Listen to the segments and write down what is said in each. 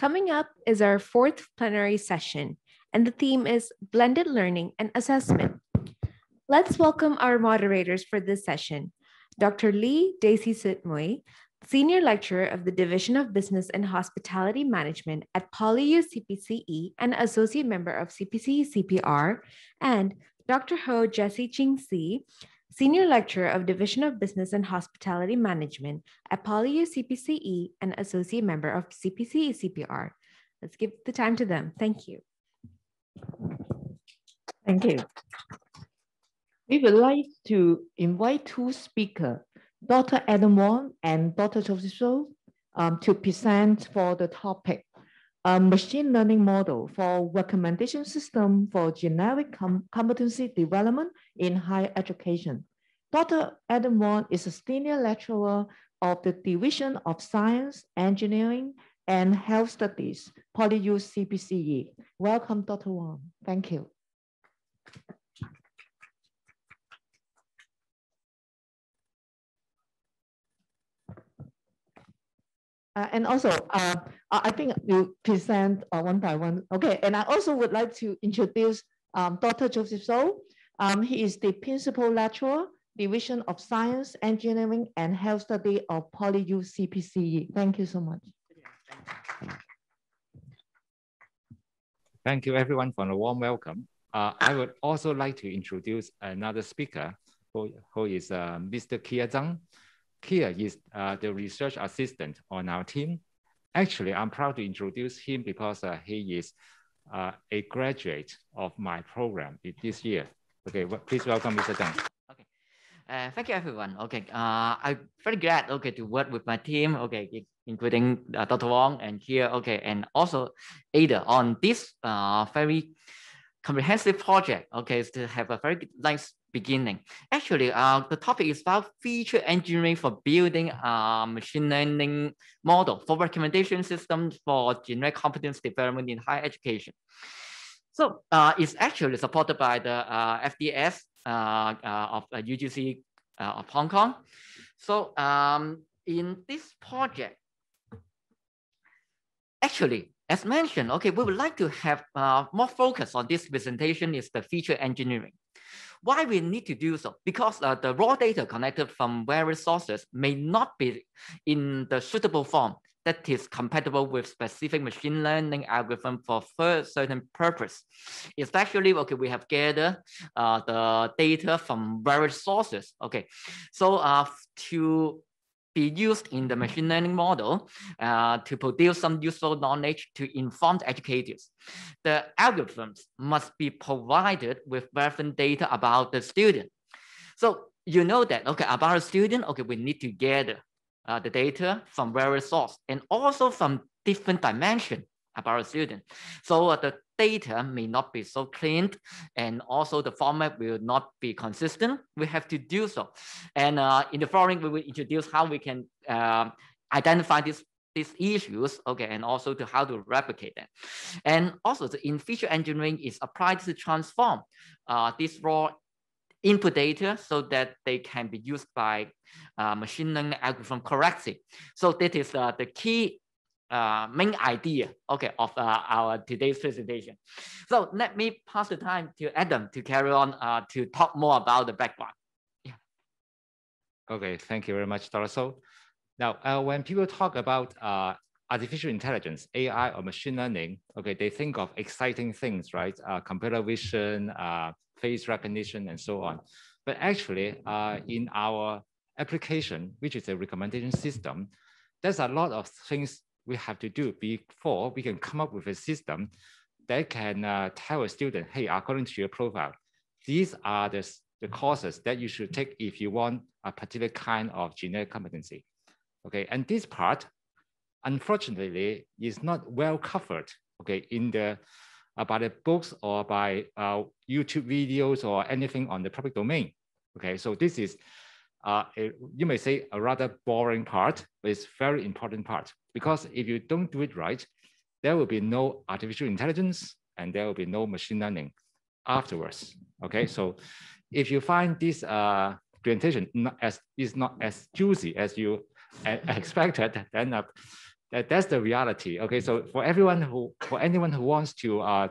Coming up is our fourth plenary session, and the theme is Blended Learning and Assessment. Let's welcome our moderators for this session, Dr. Lee Daisy Sitmoy, Senior Lecturer of the Division of Business and Hospitality Management at PolyU CPCE and Associate Member of CPCECPR, and Dr. Ho Jessie Ching Si, Senior Lecturer of Division of Business and Hospitality Management at PolyU CPCE and Associate Member of CPCECPR. Let's give the time to them. Thank you. Thank you. We would like to invite two speakers, Dr. Adam Wong and Dr. Joseph So, to present for the topic, machine learning model for recommendation system for generic competency development in higher education. Dr. Adam Wong is a senior lecturer of the Division of Science, Engineering, and Health Studies, PolyU CPCE. Welcome, Dr. Wong. Thank you. And also, I think you present one by one. Okay, and I also would like to introduce Dr. Joseph So. He is the Principal Lecturer, Division of Science, Engineering, and Health Study of PolyU CPCE. Thank you so much. Thank you, everyone, for a warm welcome. I would also like to introduce another speaker who is Mr. Kia Zhang. Kia is the research assistant on our team. Actually, I'm proud to introduce him because he is a graduate of my program this year. Okay, please welcome Mr. Zhang. Okay, thank you, everyone. Okay, I'm very glad to work with my team. Okay, including Dr. Wong and Kia. Okay, and also Ada on this very comprehensive project. Okay, to have a very nice beginning. Actually, the topic is about feature engineering for building a machine learning model for recommendation systems for generic competence development in higher education. So it's actually supported by the FDS of UGC of Hong Kong. So in this project, actually, as mentioned, okay, we would like to have more focus on this presentation is the feature engineering. Why we need to do so? Because the raw data connected from various sources may not be in the suitable form that is compatible with specific machine learning algorithm for certain purpose. Especially, okay, we have gathered the data from various sources. Okay, so to be used in the machine learning model to produce some useful knowledge to inform the educators. The algorithms must be provided with relevant data about the student. So you know that, okay, about a student, okay, we need to gather the data from various sources and also from different dimensions about a student. So the data may not be so clean and also the format will not be consistent. We have to do so. And in the following, we will introduce how we can identify these issues, okay, and also to how to replicate them. And also the in feature engineering is applied to transform this raw input data so that they can be used by machine learning algorithm correctly. So that is the key main idea, okay, of our today's presentation. So let me pass the time to Adam to carry on to talk more about the background. Yeah. Okay, thank you very much, Dr. So. Now, when people talk about artificial intelligence, AI or machine learning, okay, they think of exciting things, right? Computer vision, face recognition, and so on. But actually, in our application, which is a recommendation system, there's a lot of things we have to do before we can come up with a system that can tell a student, hey, according to your profile, these are the courses that you should take if you want a particular kind of generic competency. Okay, and this part, unfortunately, is not well covered, okay, in the by the books or by YouTube videos or anything on the public domain. Okay, so this is you may say a rather boring part, but it's very important part, because if you don't do it right, there will be no artificial intelligence and there will be no machine learning afterwards. Okay, so if you find this presentation is not as juicy as you expected, then That's the reality. Okay, so for anyone who wants to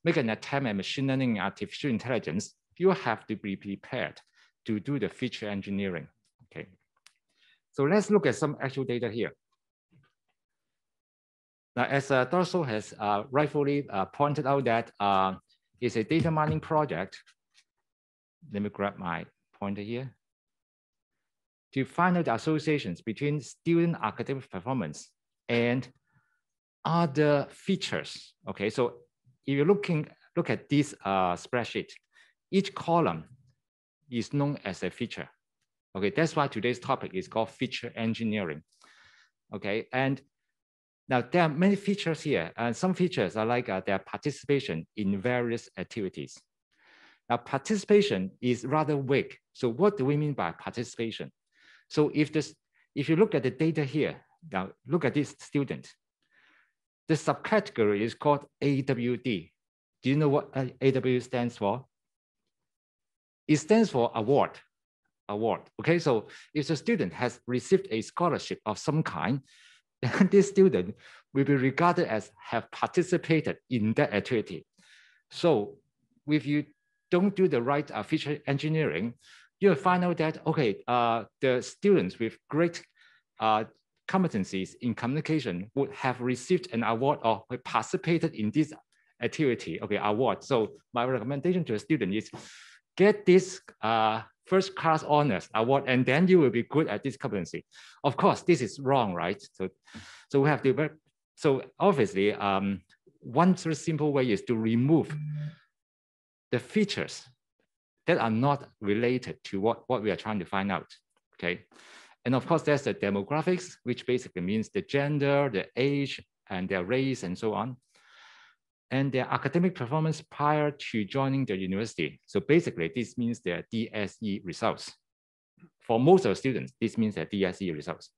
make an attempt at machine learning and artificial intelligence, you have to be prepared to do the feature engineering. Okay, so let's look at some actual data here. Now, as Dorso has rightfully pointed out, that it's a data mining project. Let me grab my pointer here. To find out the associations between student academic performance and other features. Okay, so if you look at this spreadsheet, each column is known as a feature. Okay, that's why today's topic is called feature engineering. Okay, and now there are many features here, and some features are like their participation in various activities. Now, participation is rather vague. So what do we mean by participation? So if you look at the data here, now look at this student. The subcategory is called AWD. Do you know what AW stands for? It stands for award. Okay, so if the student has received a scholarship of some kind, then this student will be regarded as have participated in that activity. So if you don't do the right feature engineering, you'll find out that, okay, the students with great competencies in communication would have received an award or participated in this activity, okay, award. So my recommendation to a student is get this first class honors award, and then you will be good at this competency. Of course, this is wrong, right? So we have to, so obviously, one very simple way is to remove the features that are not related to what we are trying to find out, okay? And of course, there's the demographics, which basically means the gender, the age, and their race, and so on. And their academic performance prior to joining the university. So basically, this means their DSE results. For most of the students, this means their DSE results,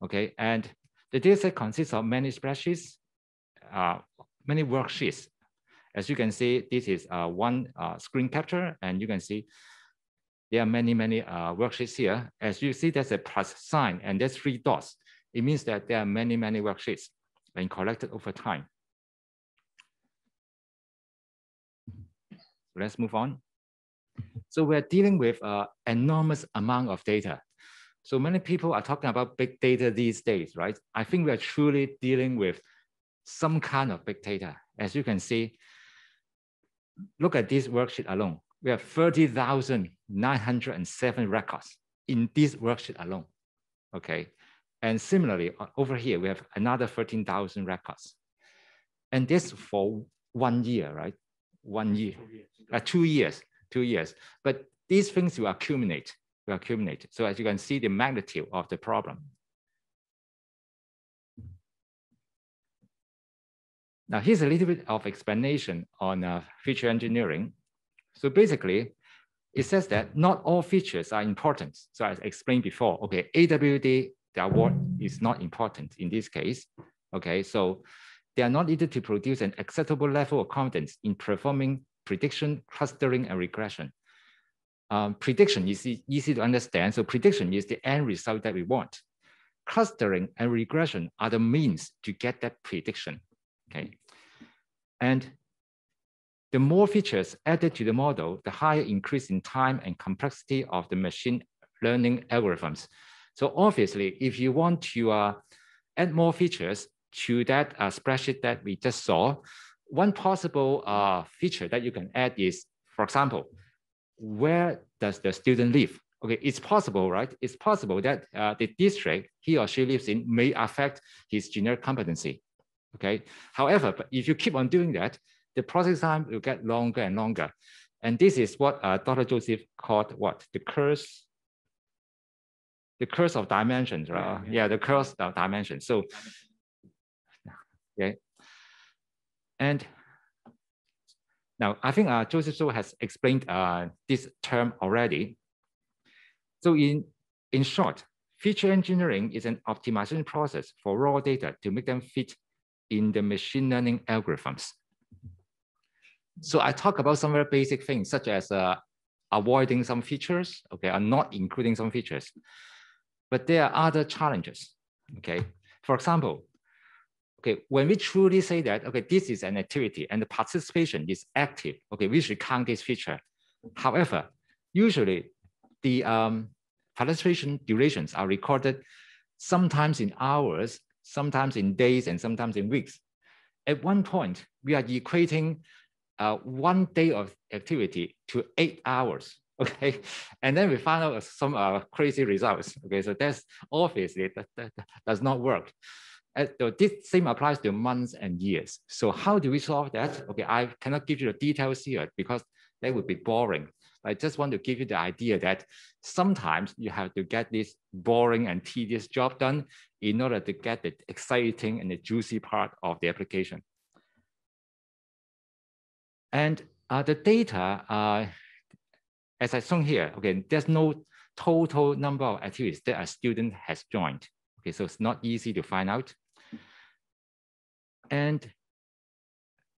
okay? And the dataset consists of many spreadsheets, many worksheets. As you can see, this is one screen capture, and you can see there are many worksheets here. As you see, there's a plus sign, and there's 3 dots. It means that there are many worksheets being collected over time. Let's move on. So we're dealing with an enormous amount of data. So many people are talking about big data these days, right? I think we are truly dealing with some kind of big data. As you can see, look at this worksheet alone. We have 30,907 records in this worksheet alone, okay? And similarly, over here, we have another 13,000 records. And this for 1 year, right? 1 year, 2 years, 2 years. But these things will accumulate, So as you can see, the magnitude of the problem. Now, here's a little bit of explanation on feature engineering. So basically, it says that not all features are important. So as I explained before, okay, AWD, the award is not important in this case. Okay, so they are not needed to produce an acceptable level of confidence in performing prediction, clustering, and regression. Prediction is easy to understand. So prediction is the end result that we want. Clustering and regression are the means to get that prediction, okay? And the more features added to the model, the higher increase in time and complexity of the machine learning algorithms. So obviously, if you want to add more features to that spreadsheet that we just saw, one possible feature that you can add is, for example, where does the student live? Okay, it's possible, right? It's possible that the district he or she lives in may affect his generic competency, okay? However, but if you keep on doing that, the process time will get longer and longer. And this is what Dr. Joseph called what? The curse of dimensions, right? Yeah, the curse of dimensions. So, okay. And now I think Joseph So has explained this term already. So in short, feature engineering is an optimization process for raw data to make them fit in the machine learning algorithms. So I talk about some very basic things such as avoiding some features, okay, or not including some features. But there are other challenges, okay? For example, okay, when we truly say that, okay, this is an activity and the participation is active, okay, we should count this feature. However, usually the participation durations are recorded sometimes in hours, sometimes in days, and sometimes in weeks. At one point, we are equating 1 day of activity to 8 hours, okay? And then we find out some crazy results, okay? So that's obviously, that does not work. So this same applies to months and years. So how do we solve that? Okay, I cannot give you the details here because that would be boring. I just want to give you the idea that sometimes you have to get this boring and tedious job done in order to get the exciting and the juicy part of the application. And the data, as I shown here, okay, there's no total number of activities that a student has joined. Okay, so it's not easy to find out. And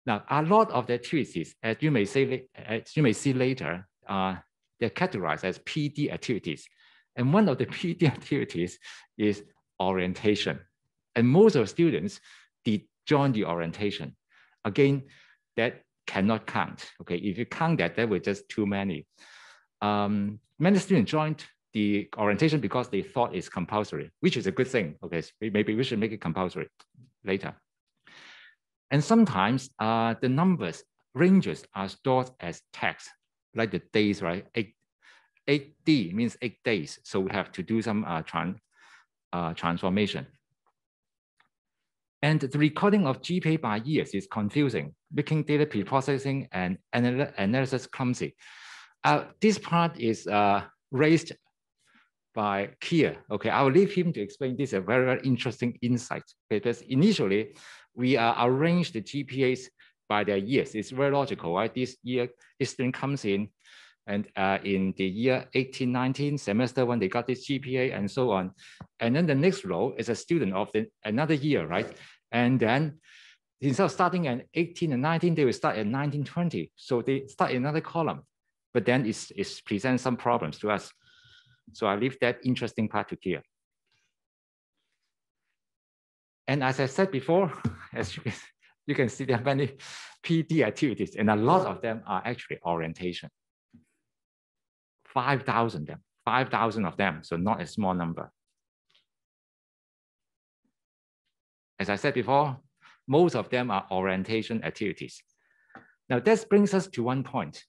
now a lot of the activities, as you may see later, they're categorized as PD activities. And one of the PD activities is orientation. And most of the students did join the orientation. Again, that cannot count. Okay, if you count that, that were just too many. Many students joined the orientation because they thought it's compulsory, which is a good thing. Okay, so maybe we should make it compulsory later. And sometimes the numbers ranges are stored as text, like the days, right? 8D means 8 days. So we have to do some transformation. And the recording of GPA by years is confusing, making data preprocessing and analysis clumsy. This part is raised by Kier. Okay, I will leave him to explain this, a very, very interesting insight. Because initially, we arrange the GPAs by their years. It's very logical, right? This year, this student comes in, and in the year 18-19 semester when they got this GPA and so on. And then the next row is a student of another year, right? And then instead of starting at 18 and 19, they will start at 19-20. So they start another column, but then it presents some problems to us. So I leave that interesting part to Kia. And as I said before, as you can see, there are many PD activities, and a lot of them are actually orientation. 5,000 of them, so not a small number. As I said before, most of them are orientation activities. Now, this brings us to one point.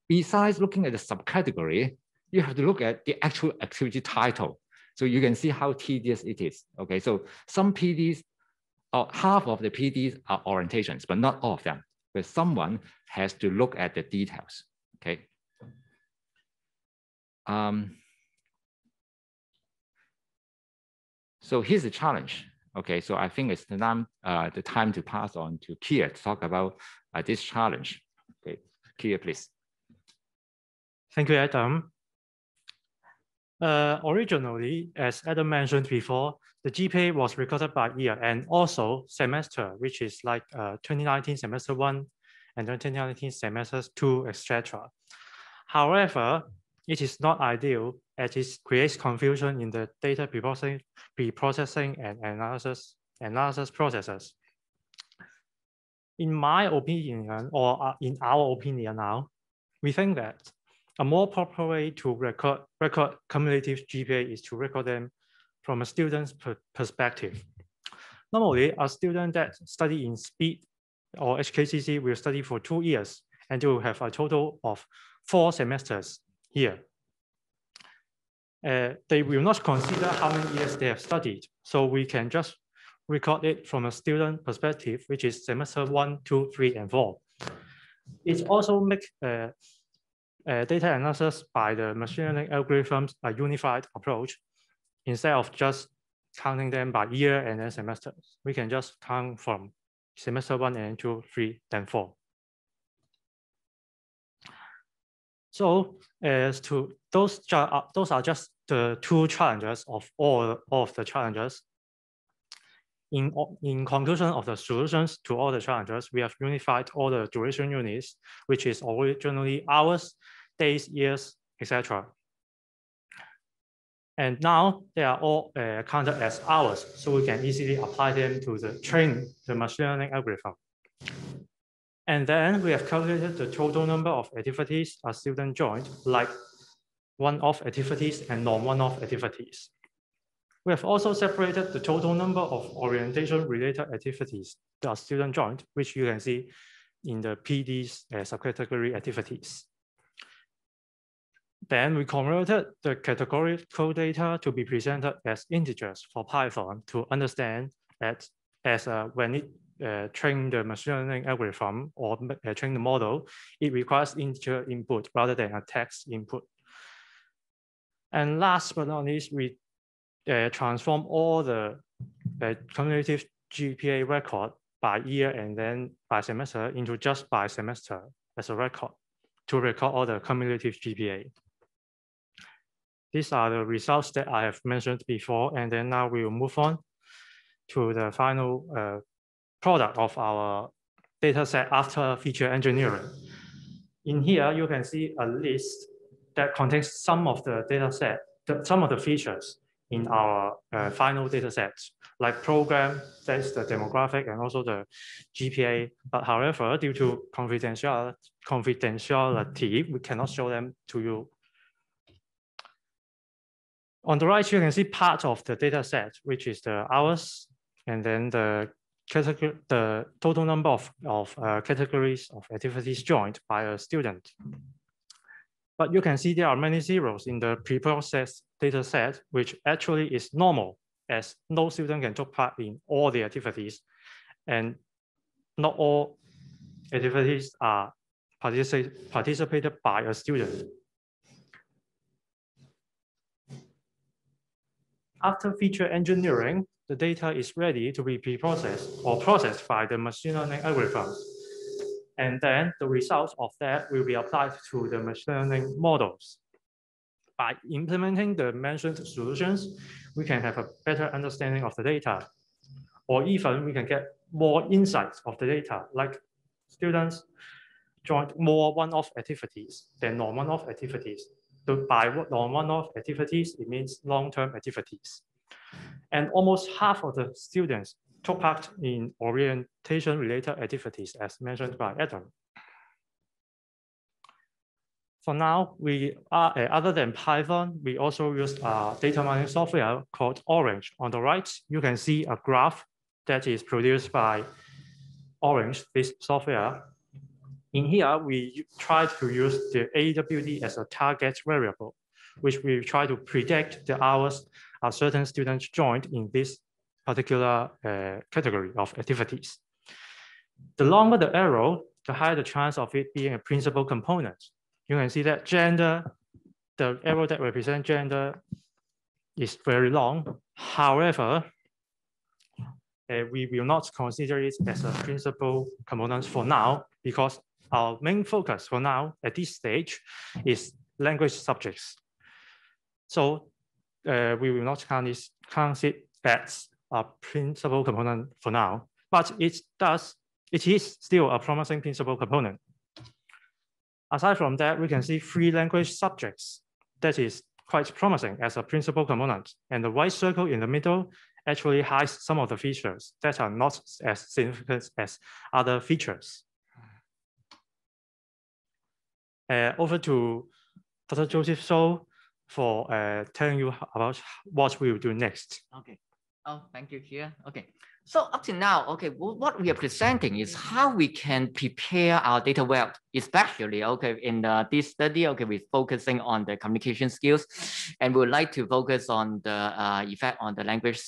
Besides looking at the subcategory, you have to look at the actual activity title. So you can see how tedious it is. Okay, so some PDs, or half of the PDs are orientations, but not all of them. But someone has to look at the details. Okay. So here's the challenge. Okay, so I think it's the time to pass on to Kia to talk about this challenge. Okay, Kia, please. Thank you, Adam. Originally, as Adam mentioned before, the GPA was recorded by year and also semester, which is like 2019 semester 1 and 2019 semesters 2, etc. However, it is not ideal as it creates confusion in the data preprocessing and analysis processes. In my opinion, or in our opinion now, we think that a more proper way to record cumulative GPA is to record them from a student's perspective. Normally, a student that study in SPEED or HKCC will study for 2 years, and they will have a total of 4 semesters here. They will not consider how many years they have studied, so we can just record it from a student perspective, which is semester 1, 2, 3, and 4. It also makes data analysis by the machine learning algorithms a unified approach. Instead of just counting them by year and then semesters, we can just count from semester 1 and 2, 3, then 4. So as to those are just the 2 challenges of all of the challenges. In conclusion of the solutions to all the challenges, we have unified all the duration units, which is originally hours, days, years, etc. And now they are all counted as hours, so we can easily apply them to train the machine learning algorithm. And then we have calculated the total number of activities a student joined, like one-off activities and non-one-off activities. We have also separated the total number of orientation-related activities that a student joined, which you can see in the PD's subcategory activities. Then we converted the categorical data to be presented as integers for Python to understand that when it train the machine learning algorithm or train the model, it requires integer input rather than a text input. And last but not least, we transform all the cumulative GPA record by year and then by semester into just by semester as a record to record all the cumulative GPA. These are the results that I have mentioned before, and then now we will move on to the final product of our data set after feature engineering. In here, you can see a list that contains some of the data set, some of the features in our final data sets, like program, that's the demographic, and also the GPA. But however, due to confidentiality, we cannot show them to you. On the right, you can see part of the data set, which is the hours, and then the total number of categories of activities joined by a student. But you can see there are many zeros in the preprocessed data set, which actually is normal, as no student can take part in all the activities, and not all activities are participated by a student. After feature engineering, the data is ready to be pre-processed or processed by the machine learning algorithms. And then the results of that will be applied to the machine learning models. By implementing the mentioned solutions, we can have a better understanding of the data, or even we can get more insights of the data, like students joined more one-off activities than non-one-off activities. So by non-one-off activities, it means long-term activities. And almost half of the students took part in orientation-related activities, as mentioned by Adam. For now, we are, other than Python, we also use data mining software called Orange. On the right, you can see a graph that is produced by Orange, this software. In here, we try to use the AWD as a target variable, which we try to predict the hours a certain students joined in this particular category of activities. The longer the arrow, the higher the chance of it being a principal component. You can see that gender, the arrow that represents gender is very long. However, we will not consider it as a principal component for now, because our main focus for now at this stage is language subjects. So we will not count it as a principal component for now, but it is still a promising principal component. Aside from that, we can see free language subjects. That is quite promising as a principal component. And the white circle in the middle actually hides some of the features that are not as significant as other features. Over to Dr. Joseph So for telling you about what we will do next. Okay. Oh, thank you, Kia. Okay. So up to now, okay, what we are presenting is how we can prepare our data well, especially, okay, in this study, okay, we're focusing on the communication skills, and we would like to focus on the effect on the language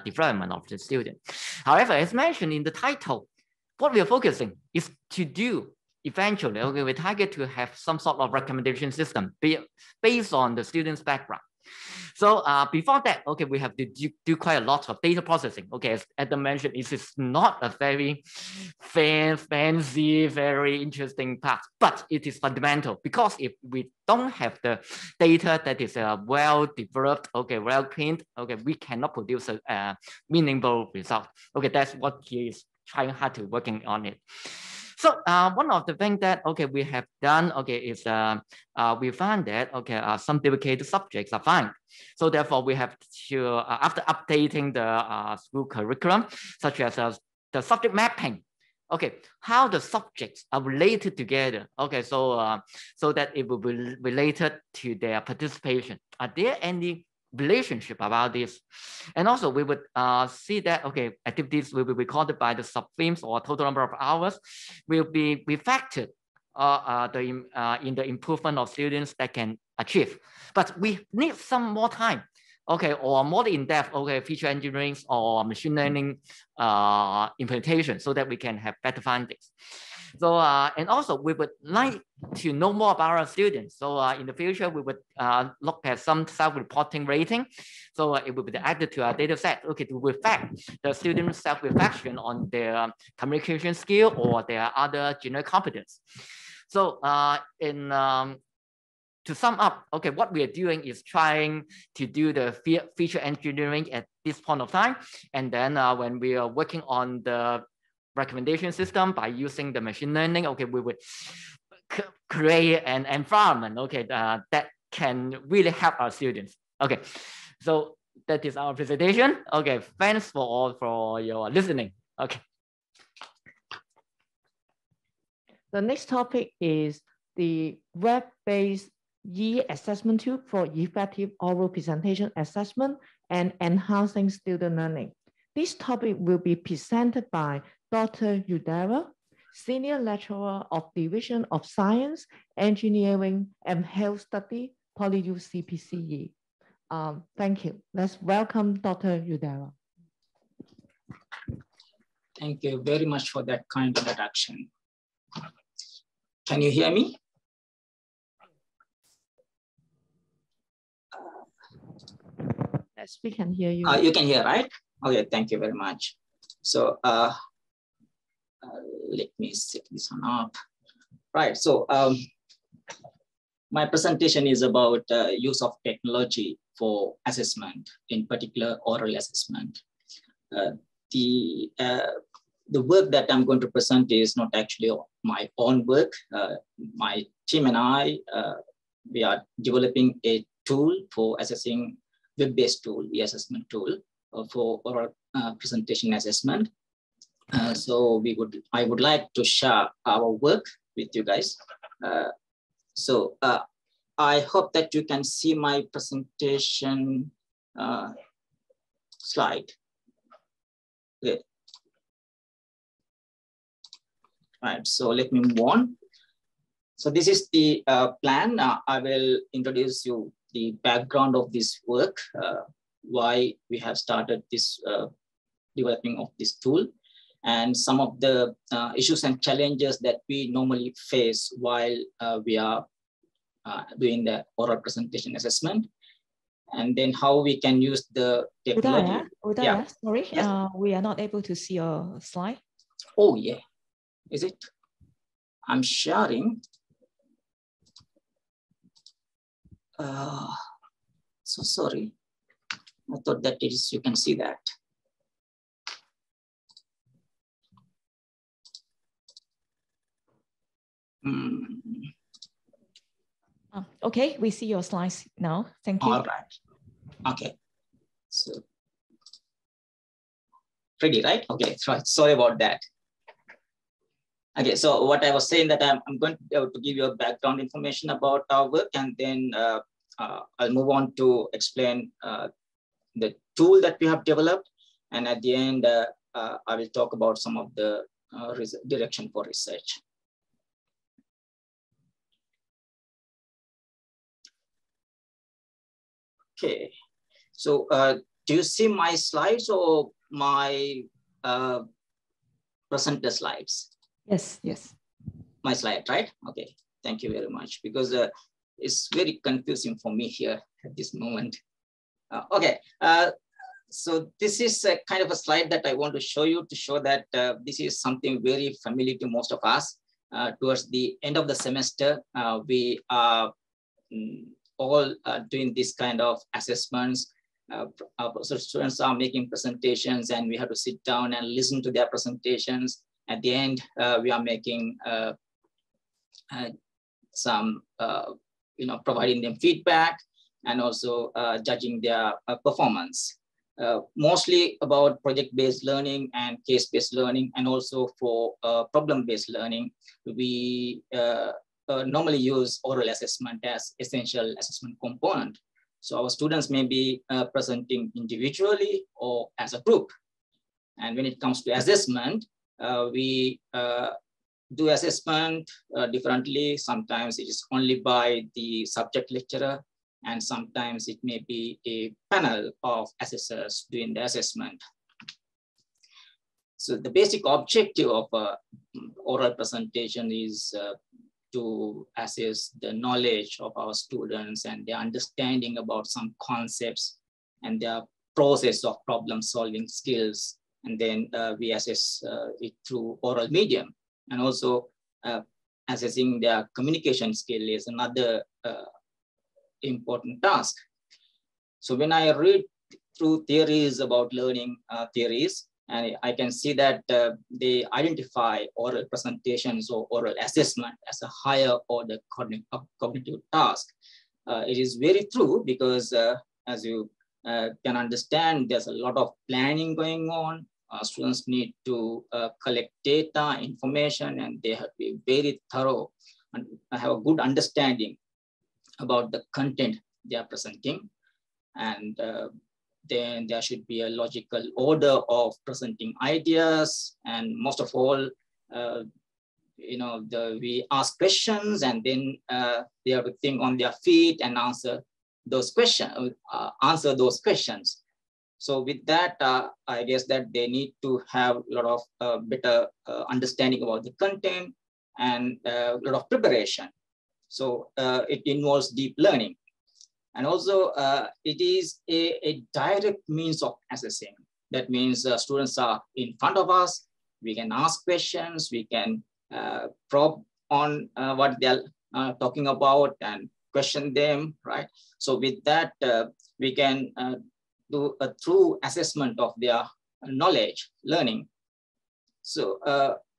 development of the student. However, as mentioned in the title, what we are focusing is to do eventually, okay, we target to have some sort of recommendation system based on the student's background. So before that, okay, we have to do quite a lot of data processing. Okay, as Adam mentioned, it is not a very fancy, very interesting part, but it is fundamental, because if we don't have the data that is well developed, okay, well cleaned, okay, we cannot produce a meaningful result. Okay, that's what he is trying hard to working on it. So one of the things that, okay, we have done, okay, is we found that, okay, some dedicated subjects are fine. So therefore we have to, after updating the school curriculum, such as the subject mapping, okay, how the subjects are related together. Okay, so so that it will be related to their participation. Are there any relationship about this? And also we would see that, okay, activities will be recorded by the sub-themes or total number of hours will be reflected in the improvement of students that can achieve. But we need some more time, okay, or more in-depth, okay, feature engineering or machine learning implementation so that we can have better findings. So, and also we would like to know more about our students. So in the future, we would look at some self-reporting rating. So it will be added to our data set, okay, to reflect the students' self-reflection on their communication skill or their other general competence. So to sum up, okay, what we are doing is trying to do the feature engineering at this point of time. And then when we are working on the recommendation system by using the machine learning, okay, we would create an environment, okay, that can really help our students. Okay, so that is our presentation. Okay, thanks for your listening. Okay. The next topic is the web-based e-assessment tool for effective oral presentation assessment and enhancing student learning. This topic will be presented by Dr. Udara, Senior Lecturer of Division of Science, Engineering and Health Study, PolyU CPCE. Thank you. Let's welcome Dr. Udara. Thank you very much for that kind introduction. Can you hear me? Yes, we can hear you. You can hear, right? Okay, thank you very much. So let me set this one up. Right, so my presentation is about use of technology for assessment, in particular oral assessment. The work that I'm going to present is not actually my own work. My team and I, we are developing a tool for assessing, web-based tool, e-assessment tool for oral presentation assessment. So I would like to share our work with you guys. So I hope that you can see my presentation slide. Okay. Right, so let me move on. So this is the plan. I will introduce you the background of this work, why we have started this developing of this tool, and some of the issues and challenges that we normally face while we are doing the oral presentation assessment, and then how we can use the technology. Udaya, Yeah. sorry, Yes. We are not able to see your slide. Oh yeah, is it? I'm sharing. So sorry. I thought that it is, you can see that. Okay, we see your slides now. Thank you. All right. Okay. So ready, right? Okay. Sorry about that. Okay. So what I was saying that I'm going to give you a background information about our work, and then I'll move on to explain the tool that we have developed, and at the end I will talk about some of the direction for research. Okay, so do you see my slides or my presenter slides? Yes, yes. My slide, right? Okay, thank you very much, because it's very confusing for me here at this moment. Okay, so this is a kind of a slide that I want to show you to show that this is something very familiar to most of us. Towards the end of the semester, we are all doing this kind of assessments. So students are making presentations, and we have to sit down and listen to their presentations. At the end, we are making some, providing them feedback and also judging their performance. Mostly about project-based learning and case-based learning, and also for problem-based learning, we normally use oral assessment as essential assessment component. So our students may be presenting individually or as a group. And when it comes to assessment, we do assessment differently. Sometimes it is only by the subject lecturer, and sometimes it may be a panel of assessors doing the assessment. So the basic objective of oral presentation is to assess the knowledge of our students and their understanding about some concepts and their process of problem solving skills. And then we assess it through oral medium. And also assessing their communication skill is another important task. So when I read through theories about learning theories, and I can see that they identify oral presentations or oral assessment as a higher order cognitive task. It is very true because as you can understand, there's a lot of planning going on. Students need to collect data, information, and they have to be very thorough and have a good understanding about the content they are presenting. And then there should be a logical order of presenting ideas. And most of all, we ask questions, and then they have to think on their feet and answer those questions. So with that, I guess that they need to have a lot of better understanding about the content and a lot of preparation. So it involves deep learning. And also it is a direct means of assessing. That means students are in front of us. We can ask questions. We can probe on what they're talking about and question them, right? So with that, we can do a true assessment of their knowledge, learning. So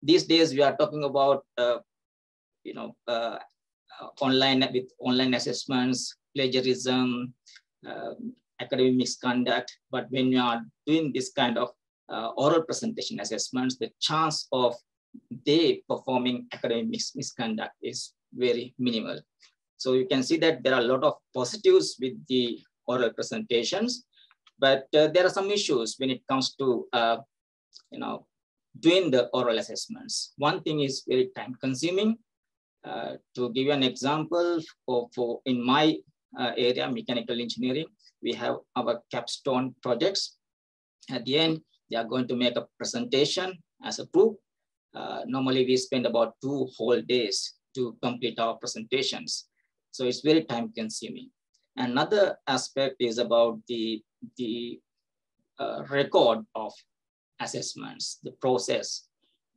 these days we are talking about, online assessments, plagiarism, academic misconduct. But when you are doing this kind of oral presentation assessments, the chance of they performing academic misconduct is very minimal. So you can see that there are a lot of positives with the oral presentations, but there are some issues when it comes to doing the oral assessments. One thing is very time consuming. To give you an example, for in my area, mechanical engineering, we have our capstone projects. At the end, they are going to make a presentation as a group. Normally, we spend about 2 whole days to complete our presentations. So it's very time consuming. Another aspect is about the record of assessments, the process,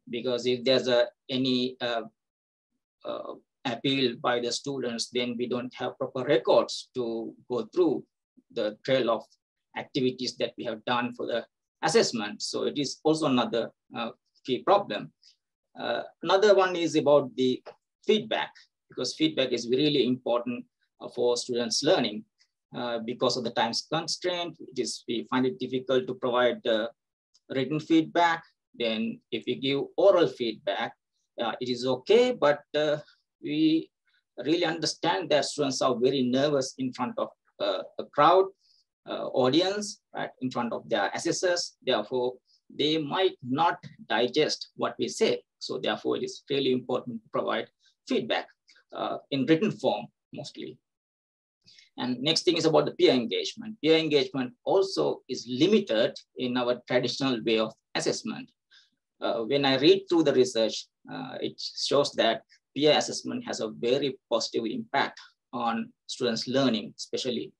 because if there's any appeal by the students, then we don't have proper records to go through the trail of activities that we have done for the assessment. So it is also another key problem. Another one is about the feedback, because feedback is really important for students' learning. Because of the time constraint, we find it difficult to provide written feedback. Then if we give oral feedback, it is okay, but we really understand that students are very nervous in front of a crowd, audience, right, in front of their assessors. Therefore, they might not digest what we say. So therefore, it is really important to provide feedback in written form, mostly. And next thing is about the peer engagement. Peer engagement also is limited in our traditional way of assessment. When I read through the research, it shows that peer assessment has a very positive impact on students' learning, especially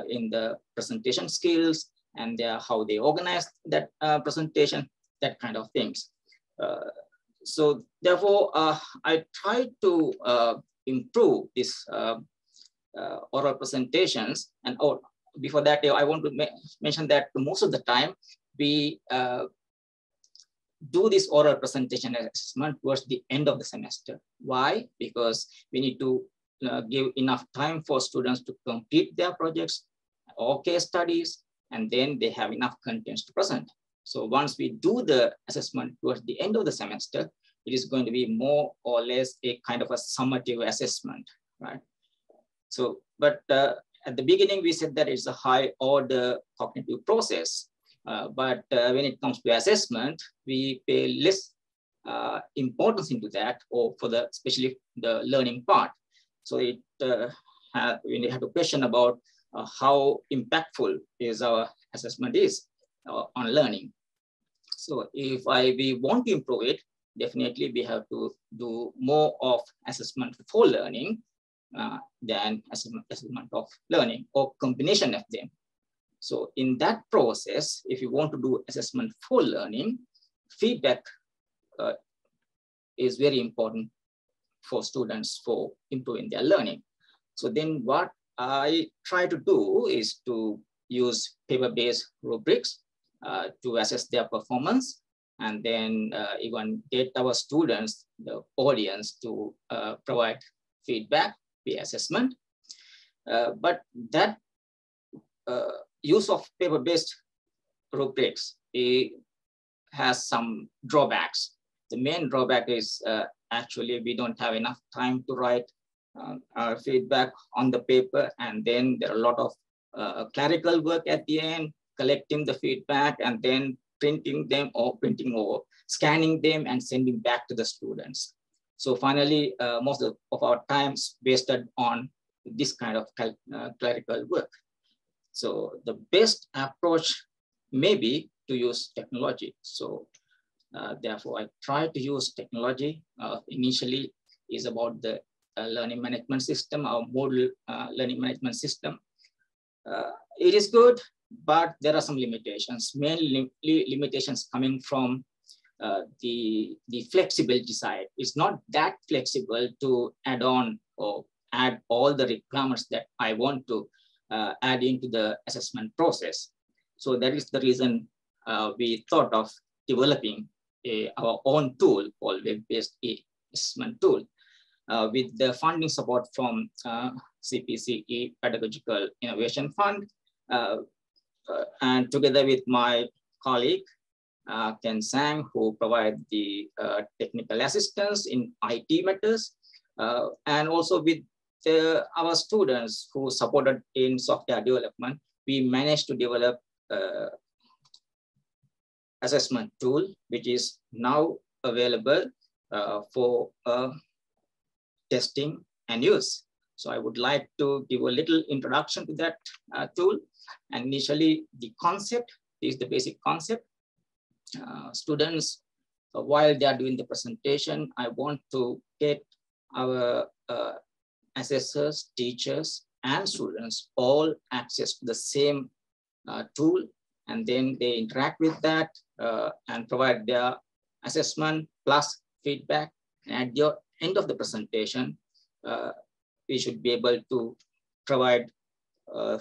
in the presentation skills and how they organize that presentation, that kind of things. So therefore, I try to improve this oral presentations. And before that, I want to mention that most of the time we do this oral presentation assessment towards the end of the semester. Why? Because we need to give enough time for students to complete their projects or case studies, and then they have enough contents to present. So once we do the assessment towards the end of the semester, it is going to be more or less a kind of a summative assessment, right? So, but at the beginning, we said that it's a high order cognitive process. But when it comes to assessment, we pay less importance into that, or for the especially the learning part. So we have to question about how impactful is our assessment is on learning. So if we want to improve it, definitely we have to do more of assessment for learning than assessment of learning, or combination of them. So in that process, if you want to do assessment for learning, feedback is very important for students for improving their learning. So then what I try to do is to use paper-based rubrics to assess their performance, and then even get our students, the audience, to provide feedback, peer assessment. But that use of paper-based rubrics, it has some drawbacks. The main drawback is actually we don't have enough time to write our feedback on the paper, and then there are a lot of clerical work at the end, collecting the feedback and then printing them, or printing or scanning them and sending back to the students. So finally, most of our time is wasted on this kind of clerical work. So the best approach may be to use technology. So therefore, I try to use technology. Initially is about the learning management system, our model learning management system. It is good, but there are some limitations. Mainly limitations coming from the flexibility side. It's not that flexible to add on or add all the requirements that I want to add into the assessment process. So that is the reason we thought of developing our own tool, called web-based assessment tool, with the funding support from CPCE Pedagogical Innovation Fund, and together with my colleague, Ken Sang, who provide the technical assistance in IT matters, and also with our students who supported in software development, we managed to develop assessment tool, which is now available for testing and use. So I would like to give a little introduction to that tool. And initially, the concept is the basic concept. Students, while they are doing the presentation, I want to get our assessors, teachers, and students all access to the same tool, and then they interact with that and provide their assessment plus feedback. And at the end of the presentation, we should be able to provide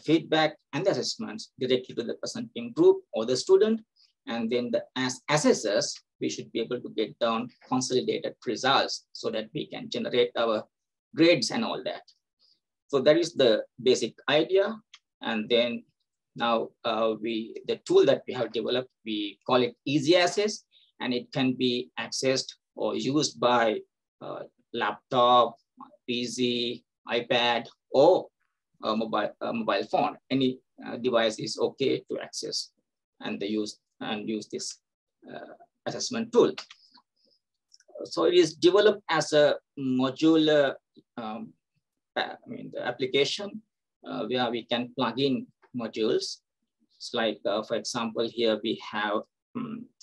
feedback and assessments directly to the presenting group or the student. And then as assessors, we should be able to get down consolidated results so that we can generate our grades and all that. So that is the basic idea. And then now the tool that we have developed, we call it Easy Assess, and it can be accessed or used by laptop, PC, iPad, or mobile phone. Any device is okay to access and use this assessment tool. So it is developed as a modular the application where we can plug in modules. It's like, for example, here we have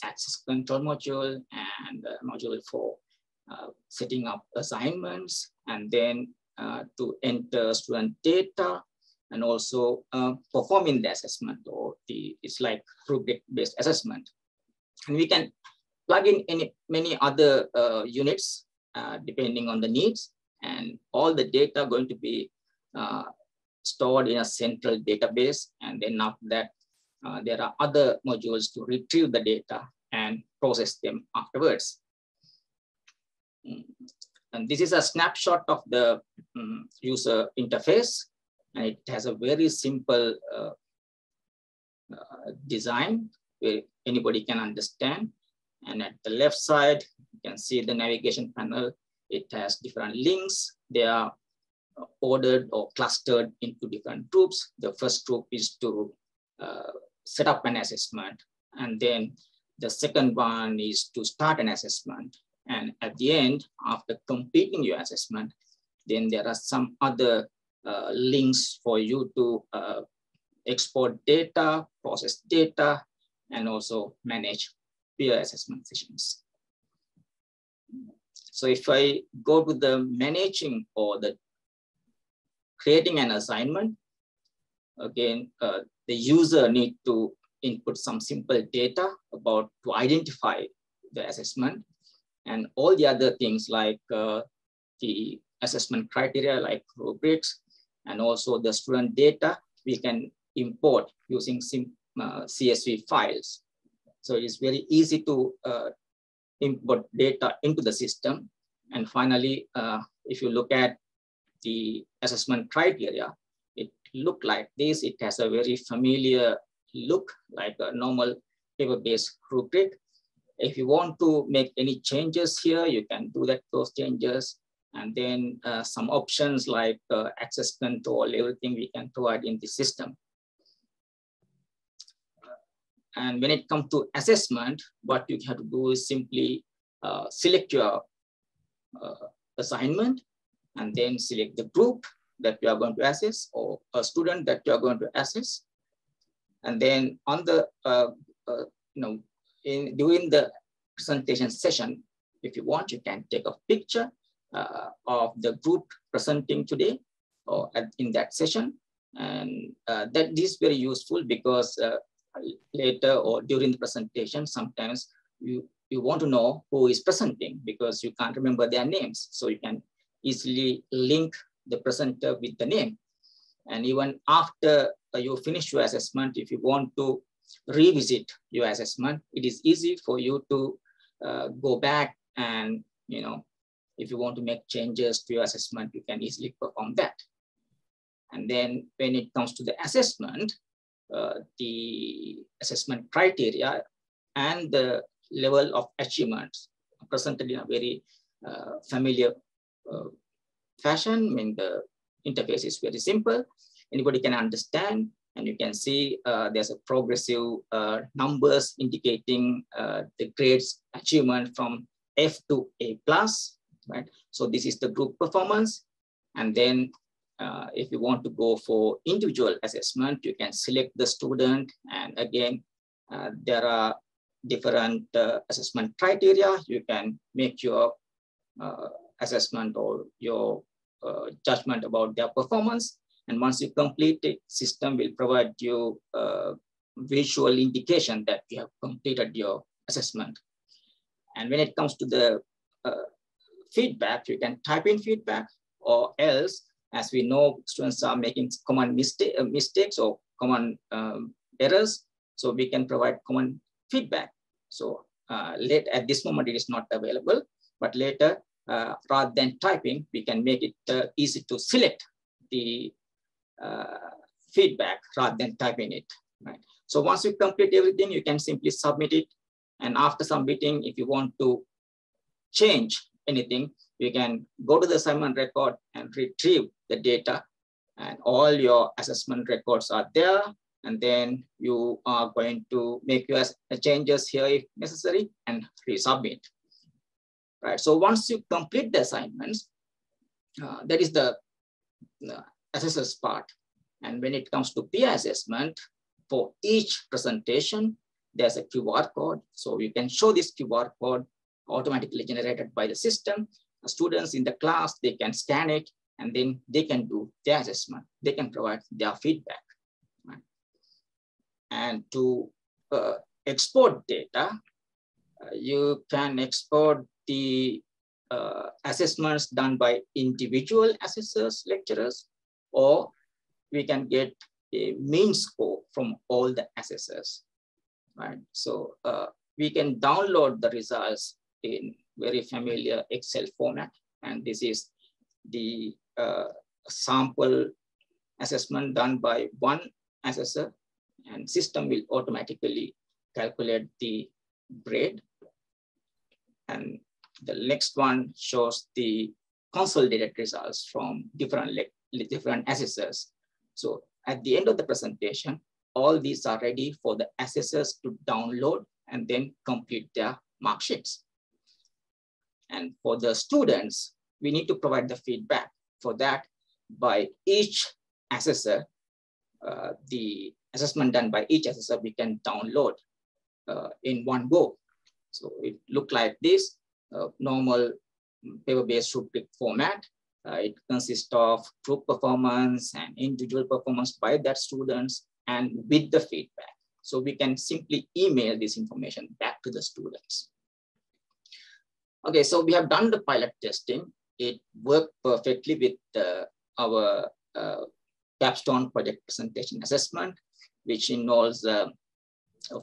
access control module and a module for setting up assignments, and then to enter student data, and also performing the assessment, or it's like rubric-based assessment. And we can plug in many other units depending on the needs, and all the data are going to be stored in a central database. And then after that, there are other modules to retrieve the data and process them afterwards. And this is a snapshot of the user interface. And it has a very simple design where anybody can understand. And at the left side, you can see the navigation panel. It has different links. They are ordered or clustered into different groups. The first group is to set up an assessment. And then the second one is to start an assessment. And at the end, after completing your assessment, then there are some other links for you to export data, process data, and also manage peer assessment sessions. So if I go to the managing or the creating an assignment, again, the user need to input some simple data about to identify the assessment, and all the other things like the assessment criteria like rubrics, and also the student data we can import using CSV files. So it is very easy to import data into the system. And finally, if you look at the assessment criteria, it look like this. It has a very familiar look like a normal paper-based rubric. If you want to make any changes here, you can do those changes. And then some options like access control, everything we can provide in the system. And when it comes to assessment, what you have to do is simply select your assignment and then select the group that you are going to assess or a student that you are going to assess. And then on the, during the presentation session, if you want, you can take a picture of the group presenting today or in that session. And that is very useful because later or during the presentation, sometimes you want to know who is presenting because you can't remember their names. So you can easily link the presenter with the name. And even after you finish your assessment, if you want to revisit your assessment, it is easy for you to go back and, if you want to make changes to your assessment, you can easily perform that. And then when it comes to the assessment, the assessment criteria and the level of achievements are presented in a very familiar fashion. I mean, the interface is very simple. Anybody can understand, and you can see there's a progressive numbers indicating the grades achievement from F to A+, right? So this is the group performance. And then if you want to go for individual assessment, you can select the student. And again, there are different assessment criteria. You can make your assessment or your judgment about their performance. And once you complete it, system will provide you visual indication that you have completed your assessment. And when it comes to the feedback, you can type in feedback, or else, as we know, students are making common mistakes or common errors. So we can provide common feedback. So at this moment, it is not available, but later, rather than typing, we can make it easy to select the feedback rather than typing it, right? So once you complete everything, you can simply submit it. And after submitting, if you want to change anything, you can go to the assignment record and retrieve the data, and all your assessment records are there. And then you are going to make your changes here if necessary and resubmit, right? So once you complete the assignments, that is the assessor's part. And when it comes to peer assessment, for each presentation, there's a QR code. So you can show this QR code automatically generated by the system. Students in the class, they can scan it, and then they can do their assessment. They can provide their feedback. Right? And to export data, you can export the assessments done by individual assessors, lecturers, or we can get a mean score from all the assessors, right? So we can download the results in very familiar Excel format. And this is the sample assessment done by one assessor, and system will automatically calculate the grade. And the next one shows the consolidated results from different assessors. So at the end of the presentation, all these are ready for the assessors to download and then complete their mark sheets. And for the students, we need to provide the feedback. For that, by each assessor, the assessment done by each assessor, we can download in one go. So it looked like this, normal paper-based rubric format. It consists of group performance and individual performance by that students and with the feedback. So we can simply email this information back to the students. Okay, so we have done the pilot testing. It worked perfectly with our capstone project presentation assessment, which involves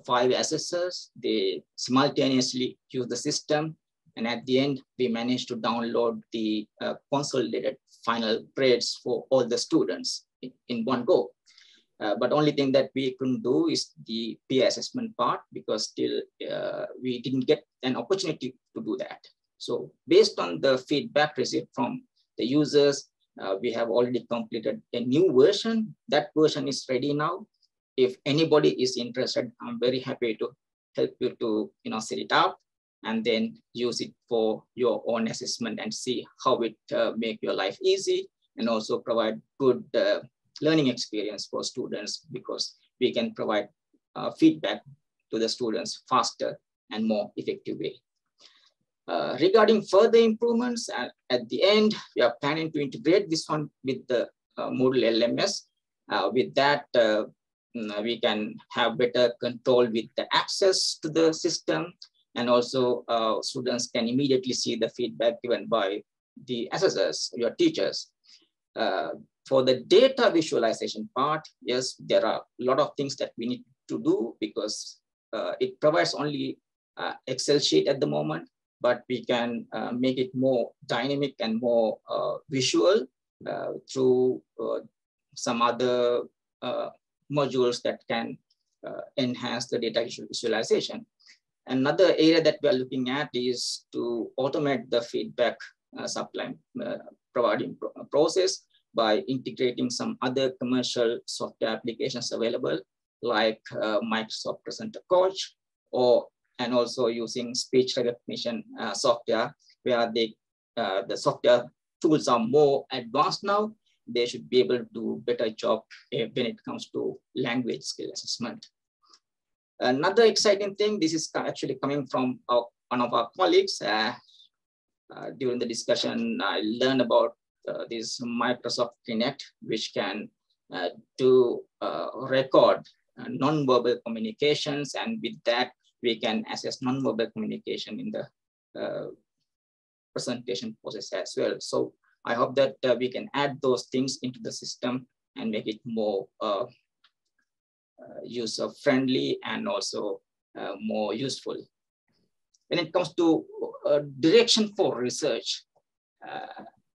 5 assessors. They simultaneously use the system. And at the end, we managed to download the consolidated final grades for all the students in one go. But only thing that we couldn't do is the peer assessment part, because still we didn't get an opportunity to do that. So based on the feedback received from the users, we have already completed a new version. That version is ready now. If anybody is interested, I'm very happy to help you to set it up and then use it for your own assessment and see how it make your life easy, and also provide good learning experience for students, because we can provide feedback to the students faster and more effective way. Regarding further improvements, at the end, we are planning to integrate this one with the Moodle LMS. With that, we can have better control with the access to the system, and also students can immediately see the feedback given by the assessors, your teachers. For the data visualization part, yes, there are a lot of things that we need to do, because it provides only Excel sheet at the moment, but we can make it more dynamic and more visual through some other modules that can enhance the data visualization. Another area that we are looking at is to automate the feedback supply providing process by integrating some other commercial software applications available, like Microsoft Presenter Coach, and also using speech recognition software, where the software tools are more advanced now. They should be able to do better job when it comes to language skill assessment. Another exciting thing, this is actually coming from one of our colleagues. During the discussion, I learned about this Microsoft Connect, which can record non-verbal communications, and with that, we can assess non-verbal communication in the presentation process as well. So I hope that we can add those things into the system and make it more user-friendly and also more useful. When it comes to direction for research,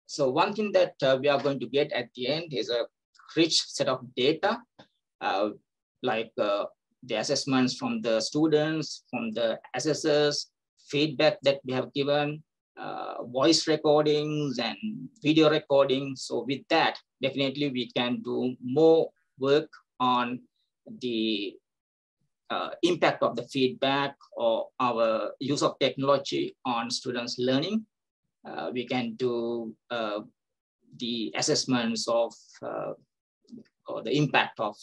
so one thing that we are going to get at the end is a rich set of data, like the assessments from the students, from the assessors, feedback that we have given, voice recordings and video recordings. So with that, definitely we can do more work on the impact of the feedback or our use of technology on students' learning. We can do the assessments of or the impact of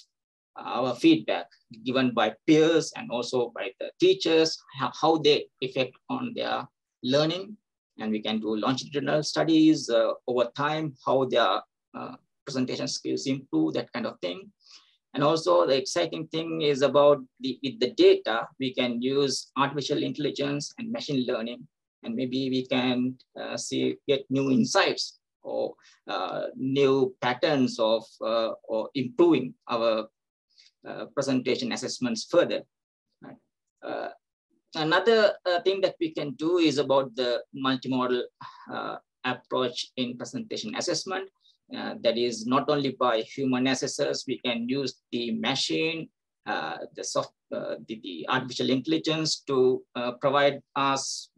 our feedback given by peers and also by the teachers, how they affect on their learning. And we can do longitudinal studies over time, how their presentation skills improve, that kind of thing. And also the exciting thing is about with the data, we can use artificial intelligence and machine learning, and maybe we can get new insights or new patterns of or improving our presentation assessments further. Another thing that we can do is about the multimodal approach in presentation assessment. That is not only by human assessors, we can use the machine, the artificial intelligence to provide us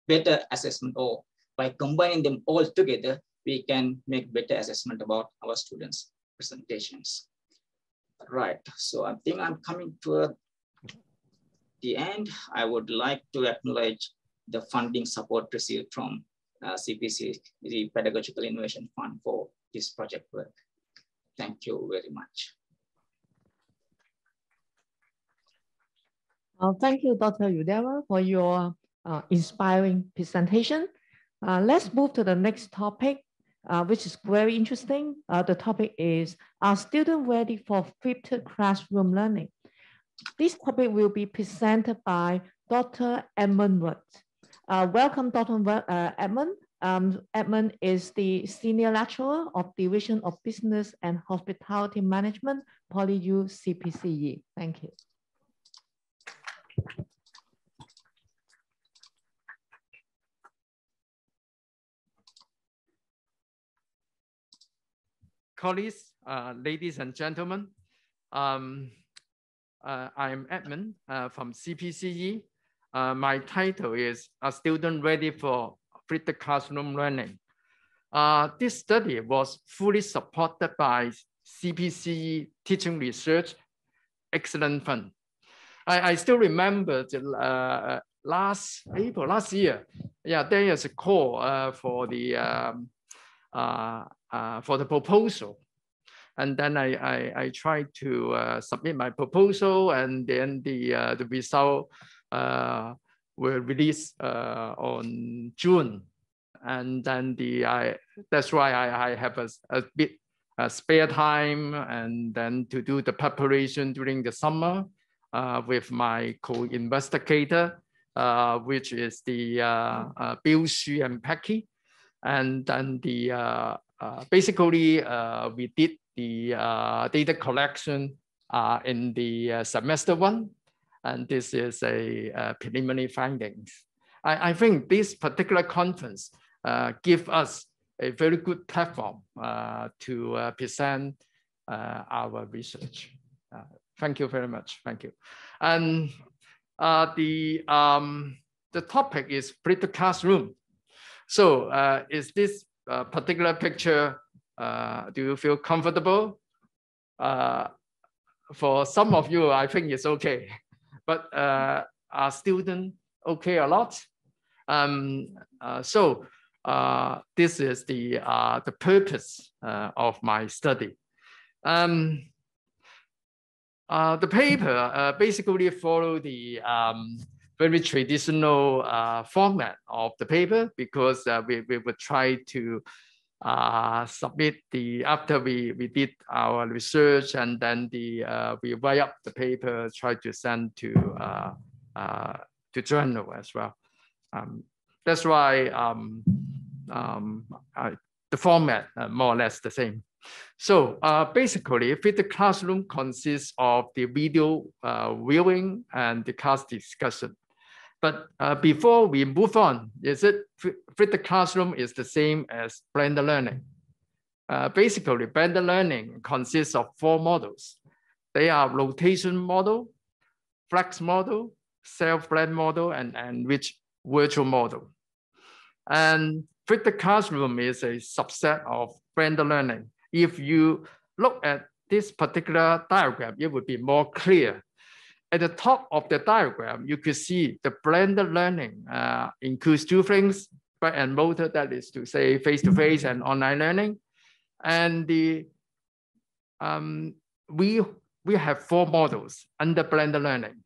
better assessment, or by combining them all together, we can make better assessment about our students' presentations. Right, so I think I'm coming to the end. I would like to acknowledge the funding support received from CPC, the Pedagogical Innovation Fund, for this project work. Thank you very much. Thank you, Dr. Udeva, for your inspiring presentation. Let's move to the next topic, which is very interesting. The topic is, are students ready for flipped classroom learning? This topic will be presented by Dr. Edmund Wood. Welcome, Dr. Edmund. Edmund is the Senior Lecturer of Division of Business and Hospitality Management, PolyU CPCE. Thank you. Colleagues, ladies and gentlemen, I'm Edmund from CPCE. My title is A Student Ready for Flipped Classroom Learning. This study was fully supported by CPCE Teaching Research Excellent Fund. I still remember the last year, yeah, there is a call for the proposal. And then I tried to submit my proposal, and then the result were released on June. And then that's why I have a bit spare time, and then to do the preparation during the summer with my co-investigator, which is the Bill, Xu, and Pecky. And then basically we did the data collection in the semester one, and this is a preliminary findings. I think this particular conference gives us a very good platform to present our research. Thank you very much. Thank you. And the topic is flipped classroom. So is this particular picture, do you feel comfortable? For some of you, I think it's okay, but are students okay a lot? So this is the purpose of my study. The paper basically follow the very traditional format of the paper, because we would try to submit after we did our research, and then we write up the paper, try to send to journal as well. That's why the format more or less the same. So basically, flipped classroom consists of the video viewing and the class discussion. But before we move on, is it flipped classroom is the same as blended learning? Basically, blended learning consists of 4 models. They are rotation model, flex model, self-blend model, and enriched virtual model. And flipped classroom is a subset of blended learning. If you look at this particular diagram, it would be more clear. At the top of the diagram, you could see the blended learning includes 2 things, brick and mortar, that is to say face-to-face and online learning. And we have 4 models under blended learning.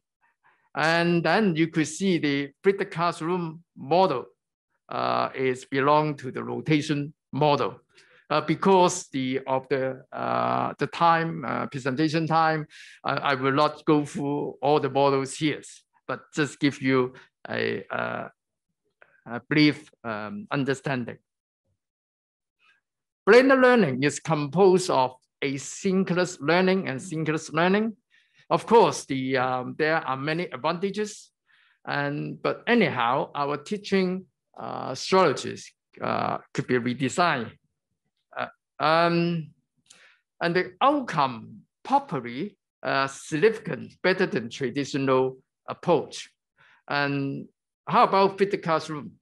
And then you could see the flipped classroom model is belong to the rotation model. Because of the time, presentation time, I will not go through all the models here, but just give you a brief understanding. Blended learning is composed of asynchronous learning and synchronous learning. Of course, there are many advantages. But anyhow, our teaching strategies could be redesigned. And the outcome probably significant, better than traditional approach. And how about fit the classroom?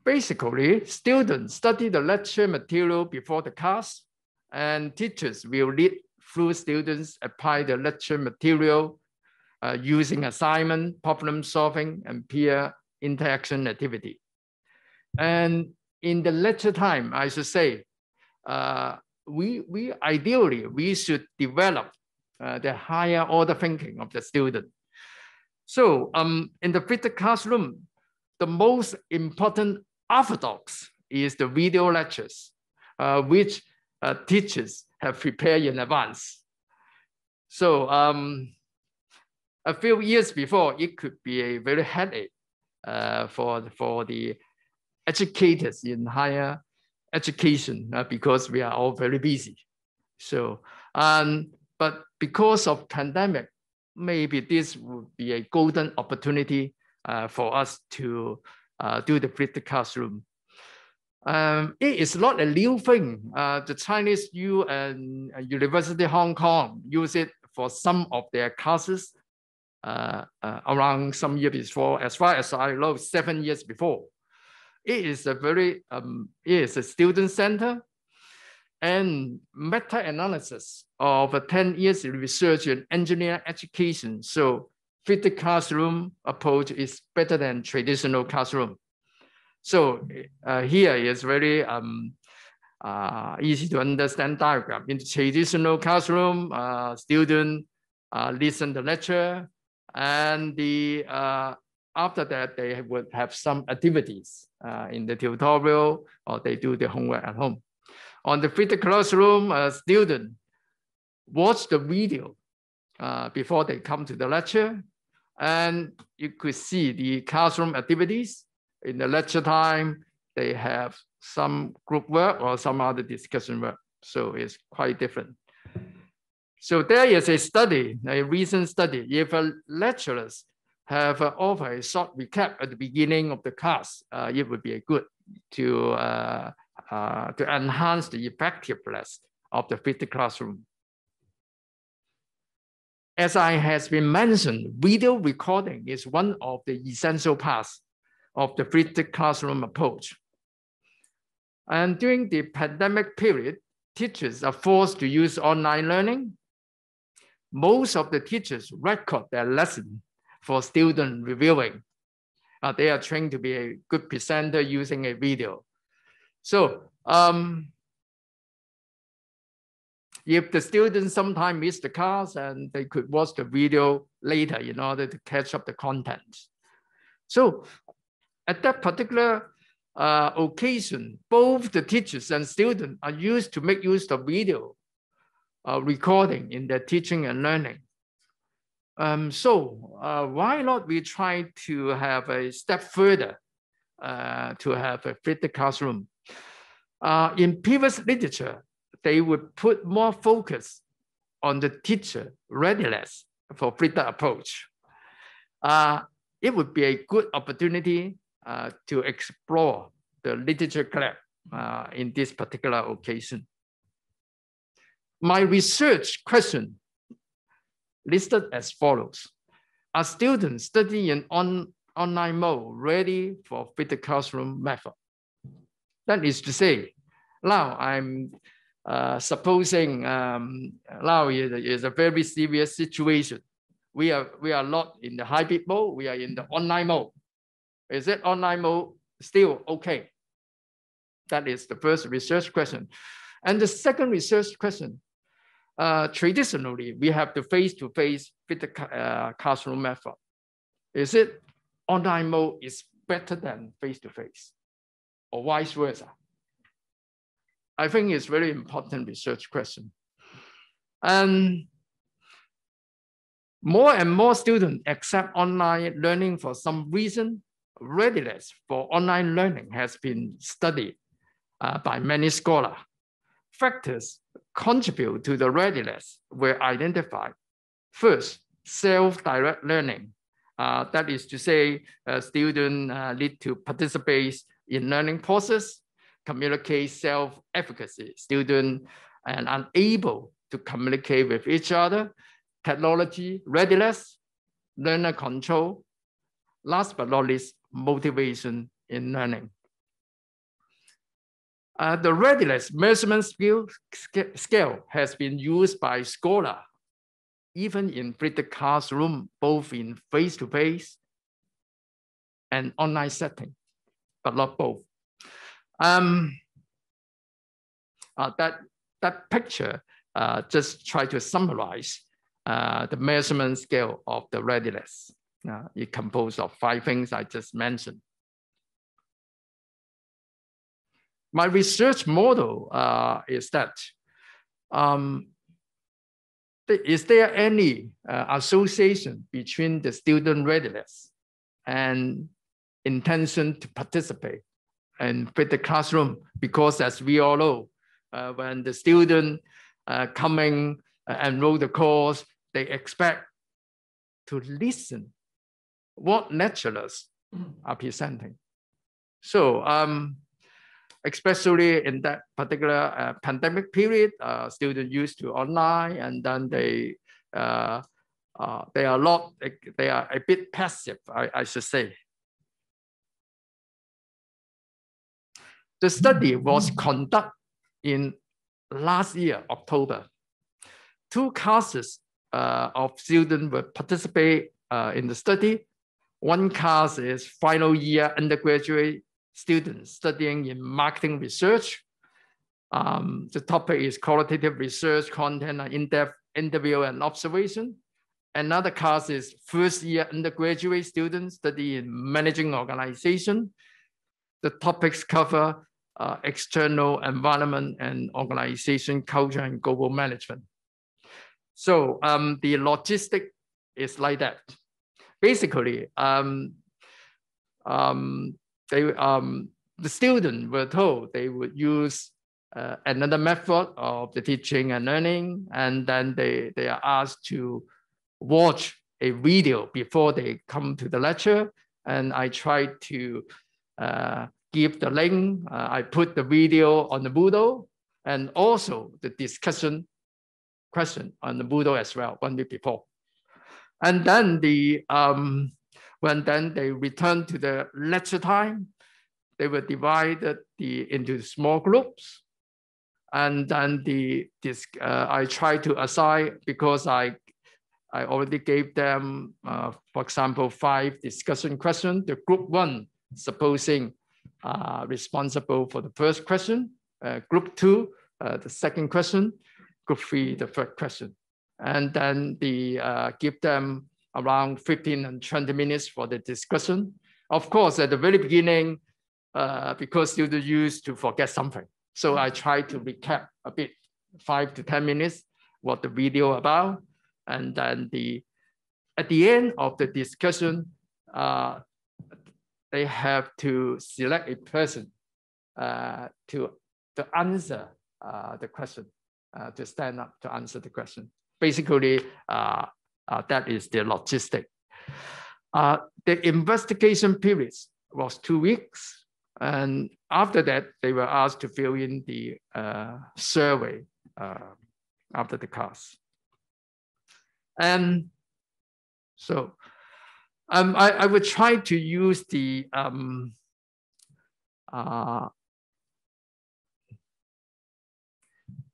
Basically, students study the lecture material before the class, and teachers will lead through students apply the lecture material using assignment, problem solving, and peer interaction activity. And in the lecture time, I should say, we ideally should develop the higher order thinking of the student. So in the fitted classroom, the most important orthodox is the video lectures, which teachers have prepared in advance. So a few years before, it could be a very headache for the educators in higher education because we are all very busy. So, but because of pandemic, maybe this would be a golden opportunity for us to do the flipped classroom. It is not a new thing. The Chinese U and University of Hong Kong use it for some of their classes around some years before, as far as I know, 7 years before. It is a very, it is a student center and meta-analysis of 10 years of research in engineering education. So fitted classroom approach is better than traditional classroom. So here is very easy to understand diagram. In the traditional classroom, students listen to lecture, and after that, they would have some activities in the tutorial, or they do the homework at home. On the fitted classroom, students watch the video before they come to the lecture, and you could see the classroom activities. In the lecture time, they have some group work or some other discussion work. So it's quite different. So there is a study, a recent study. If lecturers have offered a short recap at the beginning of the class, it would be good to enhance the effectiveness of the fitted classroom. As I has been mentioned, video recording is one of the essential parts of the fitted classroom approach. And during the pandemic period, teachers are forced to use online learning. Most of the teachers record their lesson for student reviewing. They are trained to be a good presenter using a video. So if the students sometimes miss the class, and they could watch the video later in order to catch up the content. So at that particular occasion, both the teachers and students are used to make use of video recording in their teaching and learning. Why not we try to have a step further to have a fitted classroom? In previous literature, they would put more focus on the teacher readiness for fitted approach. It would be a good opportunity to explore the literature club in this particular occasion. My research question listed as follows. Are students studying in online mode ready for fitted classroom method? That is to say, now I'm supposing now is a very serious situation. We are not in the hybrid mode, we are in the online mode. Is it online mode still okay? That is the first research question. And the second research question, traditionally, we have the face-to-face fitted classroom method. Is it online mode is better than face-to-face, or vice versa? I think it's very important research question. And more students accept online learning for some reason. Readiness for online learning has been studied by many scholars. Factors contribute to the readiness were identified First, self-direct learning. That is to say, students need to participate in learning process, communicate self-efficacy. Students are unable to communicate with each other, technology readiness, learner control. Last but not least, motivation in learning. The readiness measurement scale has been used by scholars, even in flipped classroom, both in face-to-face and online setting, but not both. That picture just try to summarize the measurement scale of the readiness. It composed of 5 things I just mentioned. My research model is that, is there any association between the student readiness and intention to participate in the classroom? Because as we all know, when the student coming enroll the course, they expect to listen what lecturers are presenting. So especially in that particular pandemic period, students used to online, and then they are a bit passive, I should say. The study was conducted in last year, October. 2 classes of students will participate in the study. One class is final year undergraduate students studying in marketing research. The topic is qualitative research, content, and in-depth interview and observation. Another class is first year undergraduate students studying in managing organization. The topics cover external environment and organization culture and global management. So the logistic is like that. Basically, the students were told they would use another method of the teaching and learning, and then they are asked to watch a video before they come to the lecture. And I tried to give the link. I put the video on the Moodle and also the discussion question on the Moodle as well 1 week before. And then when then they return to the lecture time, they were divided into small groups. And then I tried to assign, because I already gave them, for example, 5 discussion questions. The group 1, supposing responsible for the first question, group 2, the second question, group 3, the third question. And then give them around 15 and 20 minutes for the discussion. Of course, at the very beginning, because students used to forget something. So I try to recap a bit, 5 to 10 minutes, what the video about. And then at the end of the discussion, they have to select a person to answer the question, to stand up to answer the question. Basically, that is the logistic. The investigation period was 2 weeks. And after that, they were asked to fill in the survey after the class. And so I would try to use the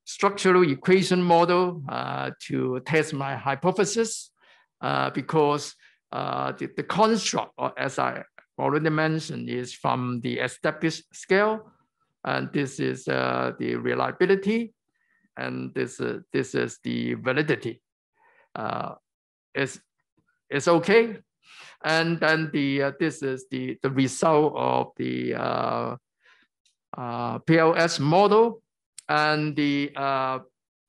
structural equation model to test my hypothesis, because the construct, as I already mentioned, is from the established scale, and this is the reliability, and this is the validity. It's okay, and then this is the result of the PLS model, and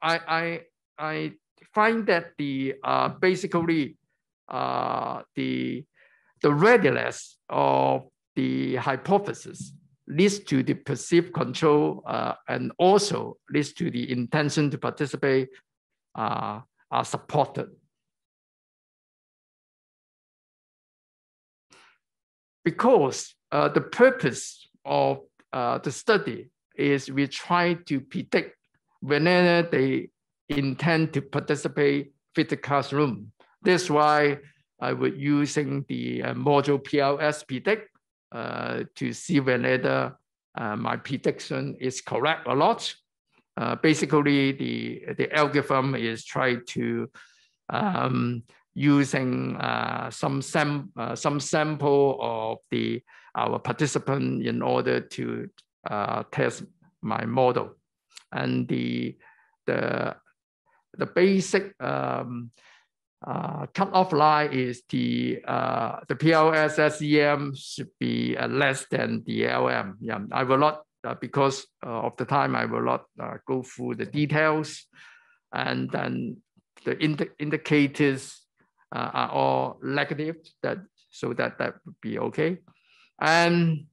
I find that basically the readiness of the hypothesis leads to the perceived control and also leads to the intention to participate are supported because the purpose of the study is we try to predict whenever they intend to participate with the classroom. That's why I was using the module PLS predict to see whether my prediction is correct or not. Basically, the algorithm is trying to using some sample of our participant in order to test my model, and the basic cutoff line is the PLS SEM should be less than the LM. Yeah, I will not because of the time I will not go through the details, and then the indicators are all negative, so that would be okay. And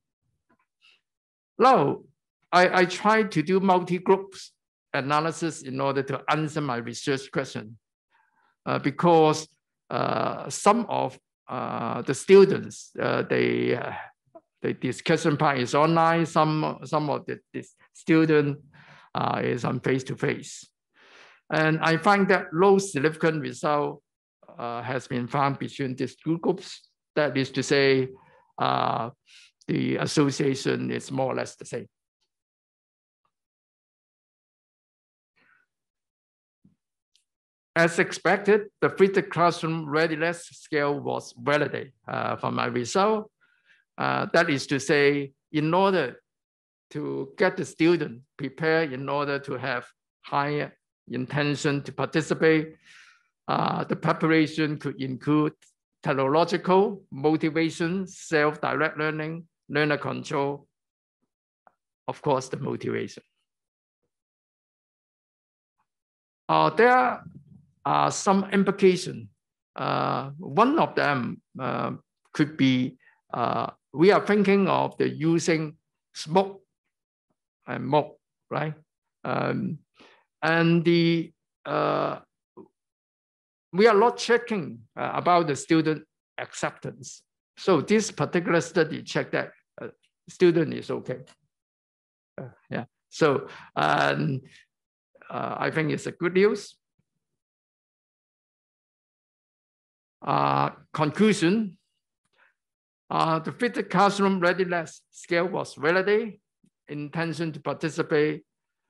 now I try to do multi-groups analysis in order to answer my research question, because some of the students, the discussion part is online, some of the student is on face-to-face. And I find that low significant result has been found between these two groups. That is to say, the association is more or less the same. As expected, the flipped classroom readiness scale was validated from my result. That is to say, in order to get the student prepared, in order to have higher intention to participate, the preparation could include technological motivation, self-direct learning, learner control, of course, the motivation. There are some implications. One of them could be, we are thinking of the using smoke and mock, right? And we are not checking about the student acceptance. So this particular study checked that student is okay. Yeah, so I think it's a good news. Conclusion, the fitted classroom readiness scale was validated. Intention to participate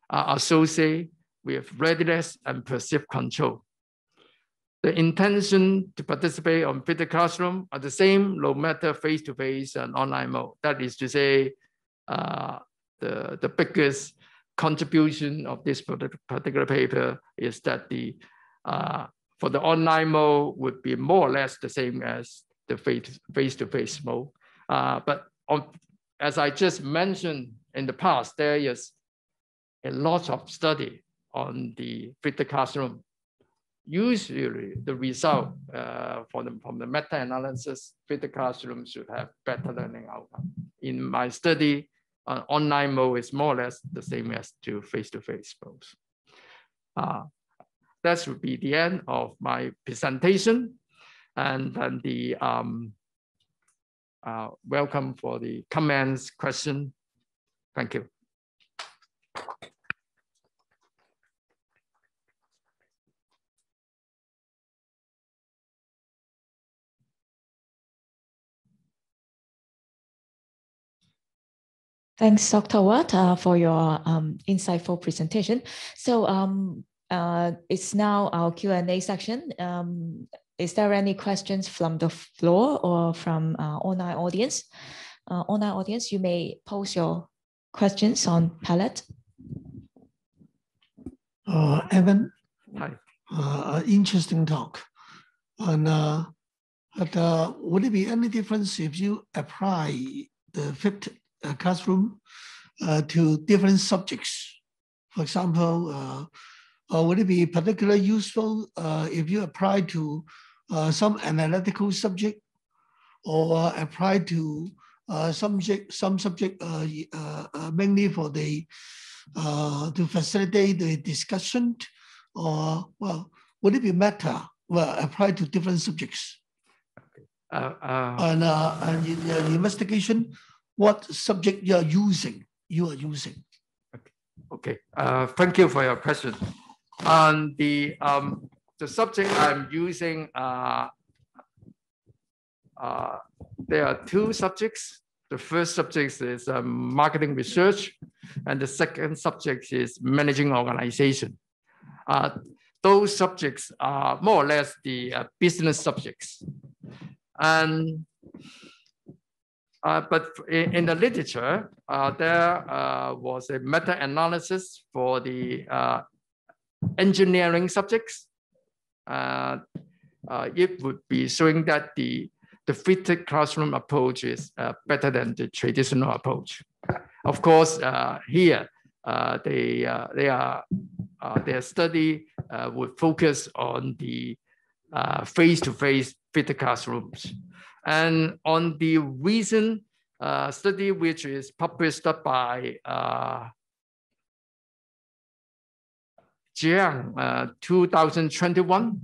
associated with readiness and perceived control. The intention to participate on fitted classroom are the same no matter face-to-face and online mode. That is to say, the biggest contribution of this particular paper is that for the online mode would be more or less the same as the face-to-face mode. But as I just mentioned in the past, there is a lot of study on the fitted classroom. Usually the result from the meta-analysis, fitted classroom should have better learning outcome. In my study, online mode is more or less the same as to face-to-face modes. That would be the end of my presentation, and then the welcome for the comments, question. Thank you. Thanks, Dr. Watt, for your insightful presentation. So it's now our Q&A section. Is there any questions from the floor or from online audience? Online audience, you may post your questions on Palette. Evan, Hi. Interesting talk. And would it be any difference if you apply the flipped classroom to different subjects? For example, would it be particularly useful if you apply to some analytical subject, or apply to some subject mainly for the to facilitate the discussion, or well, would it be apply to different subjects? And in your investigation, what subject you are using? Okay. Thank you for your question. And the subject I'm using, there are two subjects. The first subject is marketing research, and the second subject is managing organization. Those subjects are more or less the business subjects. And but in the literature, there was a meta-analysis for the engineering subjects. It would be showing that the fitted classroom approach is better than the traditional approach. Of course, here their study would focus on the face-to-face fitted classrooms. And on the recent study, which is published by Jiang 2021,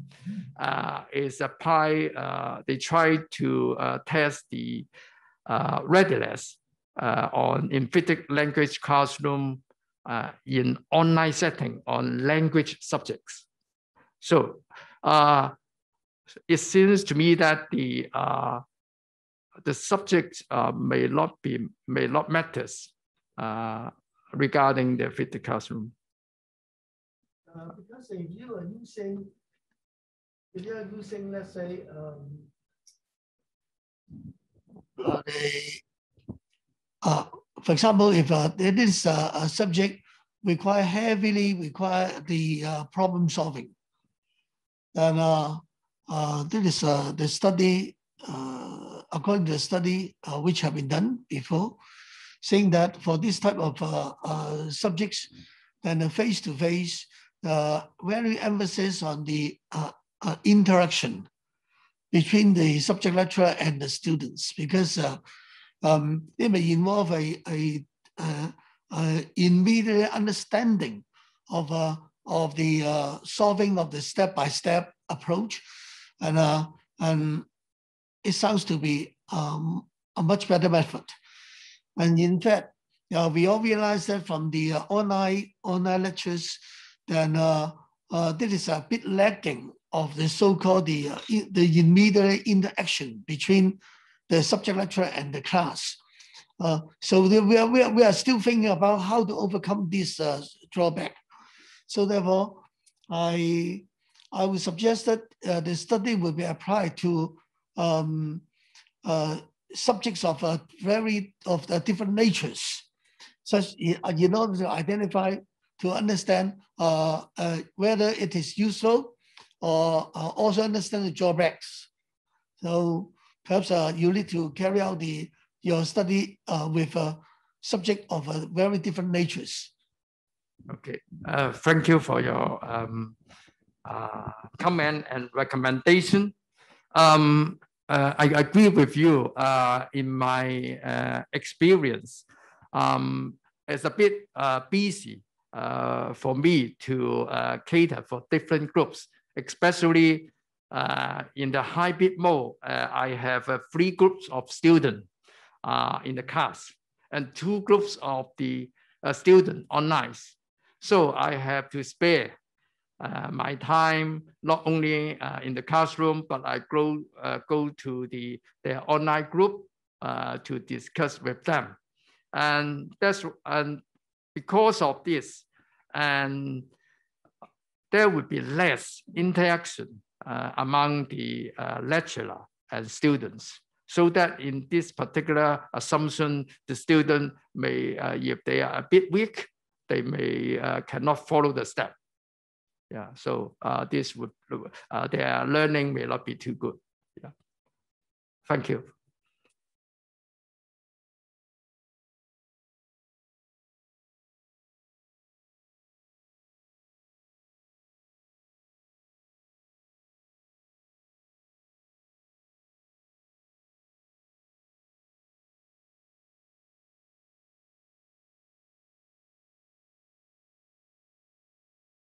is applied. They tried to test the readiness in fitted language classroom in online setting on language subjects. So it seems to me that the subject may not matters regarding the fitted classroom. Because if you are using, let's say, for example, if it is a subject heavily require the problem solving, then this is the study, according to the study which have been done before, saying that for this type of subjects, then the face-to-face, very emphasis on the interaction between the subject lecturer and the students, because they may involve a immediate understanding of the solving of the step-by-step approach, and it sounds to be a much better method. And in fact, we all realize that from the online lectures, then this is a bit lacking of the so-called the immediate interaction between the subject lecturer and the class. So we are still thinking about how to overcome this drawback. So therefore, I would suggest that the study will be applied to subjects of different natures, such in order to identify, to understand whether it is useful, or also understand the drawbacks. So perhaps you need to carry out your study with a subject of very different natures. Okay, thank you for your comment and recommendation. I agree with you. In my experience, it's a bit busy for me to cater for different groups, especially in the hybrid mode. I have 3 groups of students in the class and 2 groups of the students online. So I have to spare my time not only in the classroom, but I go to their online group to discuss with them, and because of this, and there would be less interaction among the lecturer and students. So that in this particular assumption, the student may, if they are a bit weak, they may cannot follow the step. Yeah, so this would their learning may not be too good. Yeah, thank you.